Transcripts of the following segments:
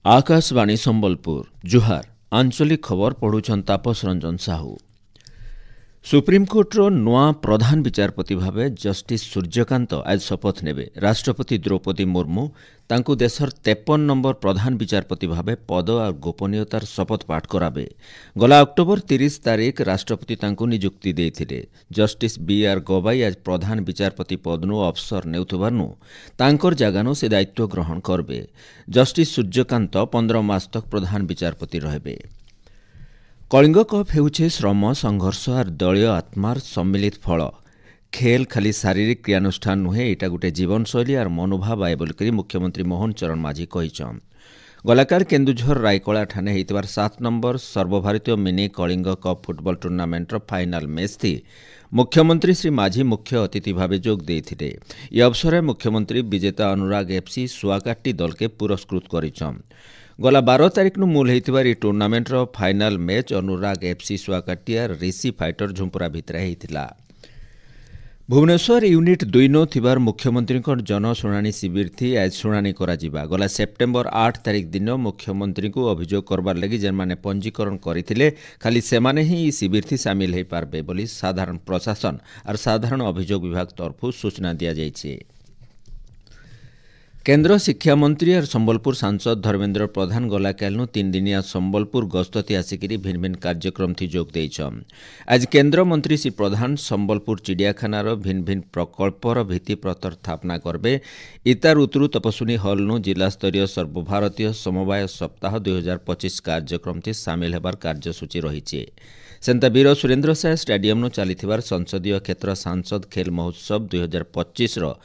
आकाशवाणी संबलपुर जुहार आंचलिक खबर पढ़ुछन तापस रंजन साहू। सुप्रीमकोर्टर नुआ प्रधान विचारपति भावे जस्टिस सूर्यकांत आज शपथ नेबे। राष्ट्रपति द्रौपदी मुर्मू तांकु देशर 53 नंबर प्रधान विचारपति भावे पद और गोपनीयतार शपथ पाठ कराबे। गला अक्टोबर 30 तारीख राष्ट्रपति तांकु नियुक्ति देथिले। Justice B R. गवाई आज प्रधान विचारपति पदनु अवसर नेउथबारनु तांकर जागानु से दायित्व ग्रहण करबे। जस्टिस सूर्यकांत 15 मास तक प्रधान विचारपति रहबे। कलिंग कप हेउछे श्रम संघर्ष और दलीय आत्मार सम्मिलित फल। खेल खाली शारीरिक क्रियानुष्ठान नुहे, एटा गोटे जीवनशैली और मनोभाव आए बोलिक मुख्यमंत्री मोहन चरण माझी कहिछन। गलाकार केन्दुझर रायकला ठाणे हेइतबार 7 नंबर सर्वभारतीय मिनी कलिंग कप फुटबॉल टूर्नामेंटर फाइनाल मैच थी मुख्यमंत्री श्री माझी मुख्य अतिथि भावे जोग देथिले। यह अवसर मुख्यमंत्री विजेता अनुराग एफसी सुआकाटी दल के पुरस्कृत करिछन। गला 12 तारीख मूल होइतिबार टूर्नामेंट फाइनाल मैच अनुराग एफसी सुआकाटिया ऋषि फाइटर झुंपुरा भितर होइतिला। भुवनेश्वर यूनिट 2 नो थिबार मुख्यमंत्री जनशुणाणी शिविर थी आज शुणाणी कराजिबा। गला सेप्टेम्बर 8 तारीख दिन मुख्यमंत्री को अभियोग करबार लगी जेनमाने पंजीकरण करथिले खाली सेमाने ही शिविर थी सामिल हो पारबे बोली साधारण प्रशासन और साधारण अभियोग विभाग तरफु सूचना दिया जाइछे। केन्द्र शिक्षा मंत्री और संबलपुर सांसद धर्मेन्द्र प्रधान गला कालनु 3 दिनिया संबलपुर गस्तती आसिकी भिन्न भिन्न कार्यक्रम थी जोग देइछन। आज केन्द्र मंत्री श्री प्रधान संबलपुर चिड़ियाखानार भिन्न भिन्न प्रकल्पर भित्तिप्रस्तर स्थापना करबे। इतार उतरु तपस्विनी हॉलनु जिला स्तरीय सर्वभारतीय समवाय सप्ताह 2025 कार्यक्रम थी सामिल हेबार कार्यसूची रहिछे। सेंता वीर सुरेन्द्र साय स्टाडियम चलीथिबार संसदीय क्षेत्र सांसद खेल महोत्सव 2025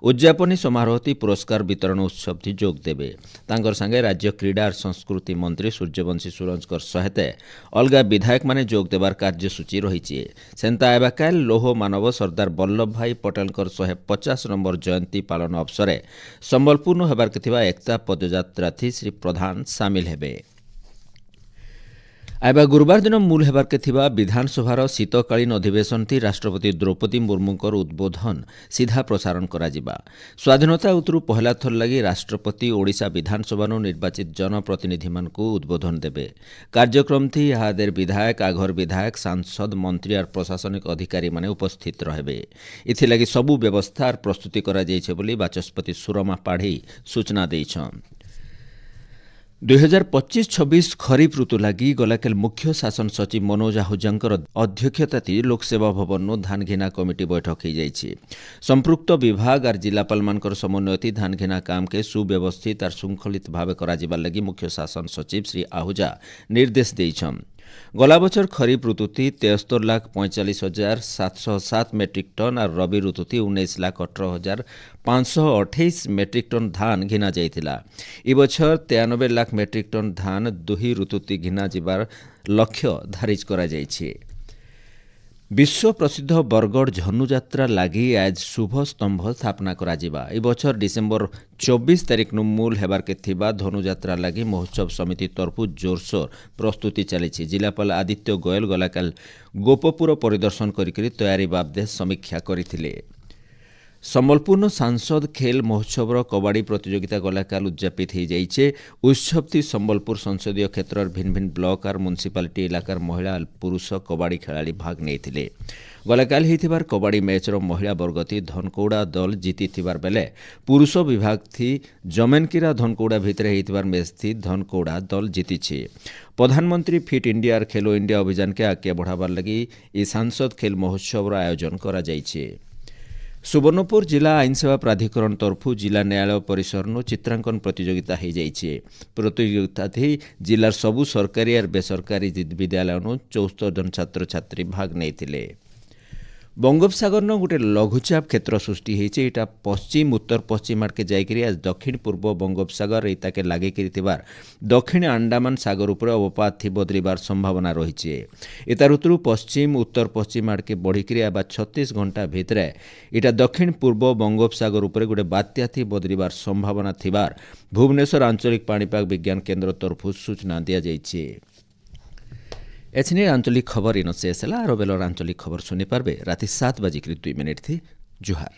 उद्यापनी समारोह पुरस्कार वितरण उत्सव थी जोग देबे। तांकर संगे राज्य क्रीड़ा और संस्कृति मंत्री सूर्यवंशी सुरंजकर सहित अलगा विधायक माने जोग देबार कार्यसूची रहिछे। सेंता एबाकाल लोह मानव सरदार वल्लभ भाई पटेलकर 150 नंबर जयंती पालन अवसर संबलपुर हेबार थिबा एकता पदयात्रा थी श्री प्रधान सामिल हेबे। आइबा गुरुवार दिन मूल हेबार थिबा विधानसभार शीतकालीन अधिवेशन थी राष्ट्रपति द्रौपदी मुर्मूकर उद्बोधन सीधा प्रसारण कराजिबा। स्वाधीनता उतरु पहला थर लगी राष्ट्रपति ओडिशा विधानसभा निर्वाचित जनप्रतिनिधि मानकु उद्बोधन देबे। कार्यक्रम थी इहादेर विधायक आघर विधायक सांसद मंत्री और प्रशासनिक अधिकारी माने उपस्थित रहबे। इथिलागि सबु व्यवस्था और प्रस्तुति करा जाइछे बोली बाचस्पति सुरमा पाढ़ी सूचना देइछन। 2025-26 खरीफ ऋतु लगी गलाकेल मुख्य शासन सचिव मनोज आहूजांकर अध्यक्षता लोकसेवा भवन धान घिना कमिटी बैठक हो जाइए। संपृक्त विभाग और जिलापाल मानकर समन्वय धान घिना काम के सुव्यवस्थित और श्रृंखलित भाव करा लगी मुख्य शासन सचिव श्री आहूजा निर्देश देइछन। गला बचर खरीफ ऋतु थी 73,45,707 मेट्रिक टन और रबी ऋतु थी 19,18,528 मेट्रिक टन धान घिना जाइथिला। इ बछर 93 लाख मेट्रिक टन धान दुही ऋतु थी घिना जिबार लक्ष्य धारिज करा जाइछे। विश्व प्रसिद्ध बरगढ़ झनुयात्रा लगी आज शुभ स्तंभ स्थापना कराजिबा। इ बछर डिसेम्बर 24 तारीख मूल हेबार थिबा धनुयात्रा लगी महोत्सव समिति तरफु जोरसोर प्रस्तुति चली। जिलापाल आदित्य गोयल गलाकाल गोपपुर परिदर्शन करी तैयारी बाबदे समीक्षा करथिले। संबलपुर सांसद खेल महोत्सव कबाड़ी प्रतियोगिता गलाकाल उद्यापित हो जाइए। उत्सव थी संबलपुर संसदीय क्षेत्र भिन्न भिन्न ब्लॉक और म्युनिसिपालिटी इलाकार महिला और पुरुष कबाड़ी खेलाड़ी भाग नहीं। गलाकाल होइथिबार कबाड़ी मैचर महिला वर्ग थी धनकौड़ा दल जीति बेले पुरुष विभाग थी जमेनकीरा धनकौड़ा भितर होइथिबार मैच थी धनकौड़ा दल जीति। प्रधानमंत्री फिट इंडिया और खेलो इंडिया अभियान के आगे बढ़ाबार लगी ई सांसद खेल महोत्सव आयोजन करा जाइछे। सुवर्णपुर जिला आईन सेवा प्राधिकरण तरफु जिला न्यायालय परिसर चित्रांकन प्रतियोगिता हो जाइए। प्रतियोगिता थी जिलार सबु सरकारी और बेसरकारी विद्यालय 74 जन छात्र छात्री भाग नहीं। बंगोपसागर गोटे लघुचाप क्षेत्र सृष्टि होती। यहाँ पश्चिम उत्तर पश्चिम आड़के जाइकरी आज दक्षिण पूर्व बंगोपसागर इताके लागिकरी दक्षिण अंडमान सागर उपर अवपात थी बदलिबार संभावना रही। इतार उत्तरु पश्चिम उत्तर पश्चिम आड़के बढ़िकी आबा 36 घंटा भितर इटा दक्षिण पूर्व बंगोपसागर उपर गोटे बात्या थी बदलिबार संभावना थिबार भुवनेश्वर आंचलिक पाणीपाग विज्ञान केन्द्र तरफु सूचना दिया जाइछे। एथने आंचलिक खबर इन शेष है। आरो बेलर आंचलिक खबर सुनी पारबे राति 7 बजे 2 मिनिट थी। जुहार।